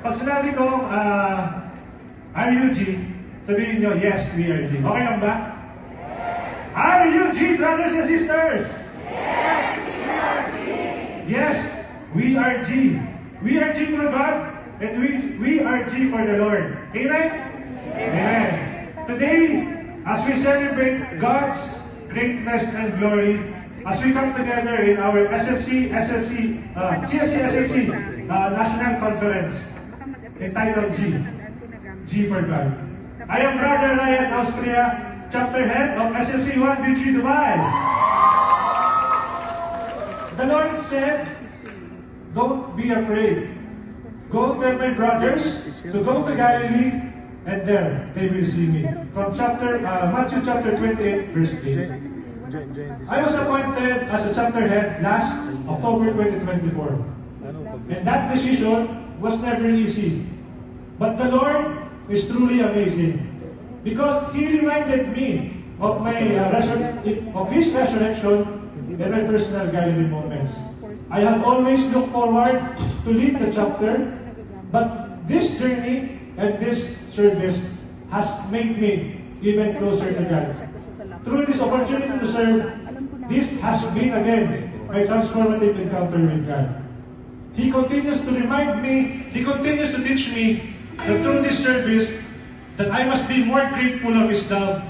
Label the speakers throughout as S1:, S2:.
S1: pag sinabi ko, are you G? Sabihin nyo, yes, we are G. Okay lang ba? Are you G, brothers and sisters?
S2: Yes, we are G.
S1: Yes, we are G. We are G for God, and we are G for the Lord. Amen? Amen. Today, as we celebrate God's greatness and glory, as we come together in our CFC National Conference, entitled G for God. I am Brother Ryan Austria, Chapter Head of SFC 1B3 Dubai. The Lord said, don't be afraid. Go tell my brothers to go to Galilee, and there they will see me. From Matthew chapter 28, verse 8. I was appointed as a chapter head last October 2024. And that decision was never easy. But the Lord is truly amazing. Because He reminded me of His resurrection and my personal Galilee moments. I have always looked forward to lead the chapter, but this journey and this service has made me even closer to God. Through this opportunity to serve, this has been again my transformative encounter with God. He continues to remind me, He continues to teach me that through this service, that I must be more grateful of His love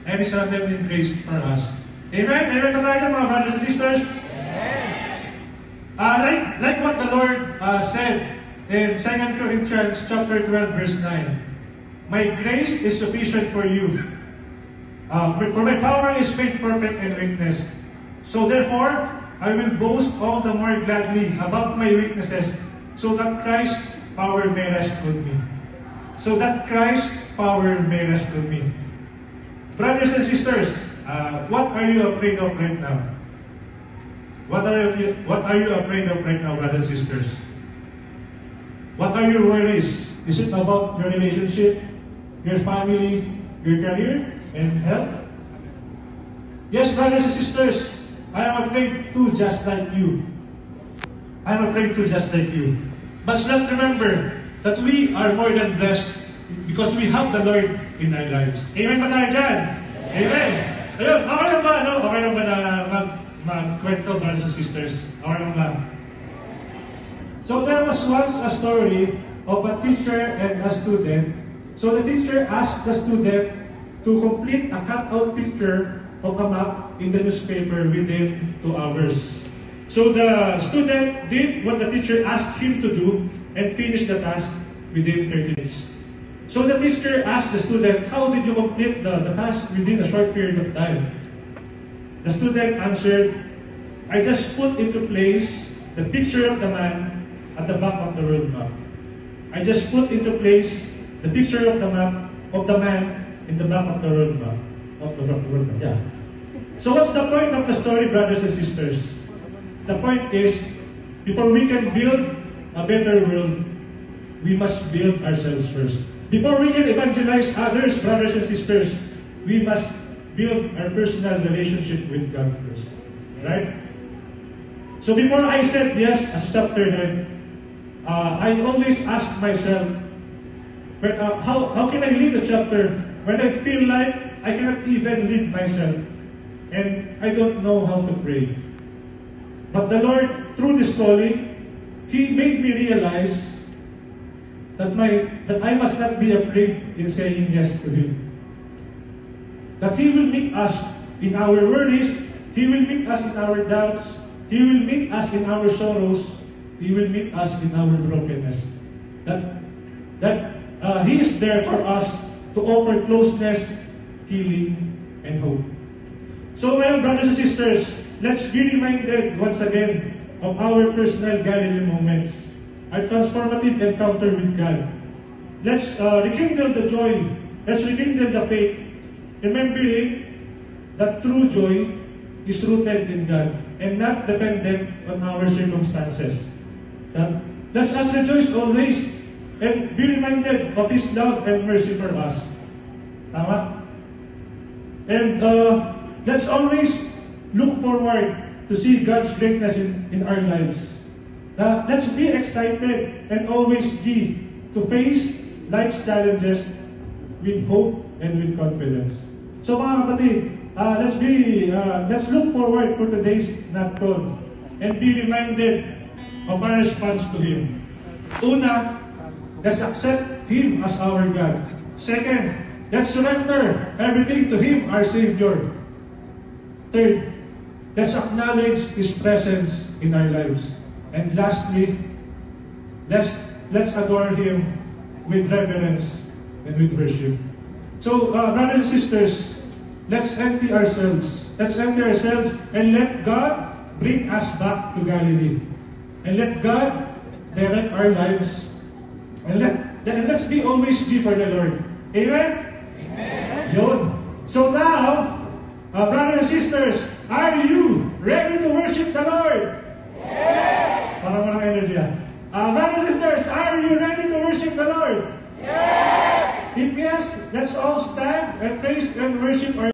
S1: and His unending grace for us. Amen? Amen ba tayo, mga brothers and sisters? Like what the Lord said in 2 Corinthians chapter 12, verse 9, my grace is sufficient for you. For my power is made perfect in weakness. So therefore, I will boast all the more gladly about my weaknesses, so that Christ's power may rest on me. So that Christ's power may rest on me. Brothers and sisters, what are you afraid of right now? What are you afraid of right now, brothers and sisters? What are your worries? Is it about your relationship, your family, your career, and health? Yes, brothers and sisters, I am afraid too, just like you. I am afraid too, just like you. But let's remember that we are more than blessed because we have the Lord in our lives. Amen ba tayo dyan? Amen. Ayun, okay lang ba? Okay lang ba na magkwento, brothers and sisters? Okay lang ba? So there was once a story of a teacher and a student. So the teacher asked the student to complete a cut-out picture of a map in the newspaper within 2 hours. So the student did what the teacher asked him to do and finished the task within 30 minutes. So the teacher asked the student, how did you complete the task within a short period of time? The student answered, I just put into place the picture of the man at the back of the world map. I just put into place the picture of the map of the man in the back of the world map. Yeah. So what's the point of the story, brothers and sisters? The point is, before we can build a better world, we must build ourselves first. Before we can evangelize others, brothers and sisters, we must build our personal relationship with God first. Right? So before I said yes as chapter head, I always ask myself, how can I lead a chapter when I feel like I cannot even lead myself and I don't know how to pray? But the Lord, through this calling, He made me realize that I must not be afraid in saying yes to Him. That He will meet us in our worries, He will meet us in our doubts, He will meet us in our sorrows, He will meet us in our brokenness. That He is there for us to offer closeness, healing, and hope. So, my brothers and sisters, let's be reminded once again of our personal Galilee moments, our transformative encounter with God. Let's rekindle the joy, let's rekindle the faith, remembering that true joy is rooted in God and not dependent on our circumstances. Let us rejoice always and be reminded of His love and mercy for us. Tama? And let's always look forward to see God's greatness in our lives. Let's be excited and always be to face life's challenges with hope and with confidence. So mga kapatid, let's look forward to today's NAPCON and be reminded of our response to Him. Una, let's accept Him as our God. Second, let's surrender everything to Him, our Savior. Third, let's acknowledge His presence in our lives. And lastly, let's adore Him with reverence and with worship. So, brothers and sisters, let's empty ourselves. Let's empty ourselves and let God bring us back to Galilee. And let God direct our lives. And let's always be for the Lord. Amen? Amen. Yun. So now, brothers and sisters, are you ready to worship the Lord?
S2: Yes!
S1: Para walang energy. Brothers and sisters, are you ready to worship the Lord?
S2: Yes!
S1: If yes, let's all stand and praise and worship our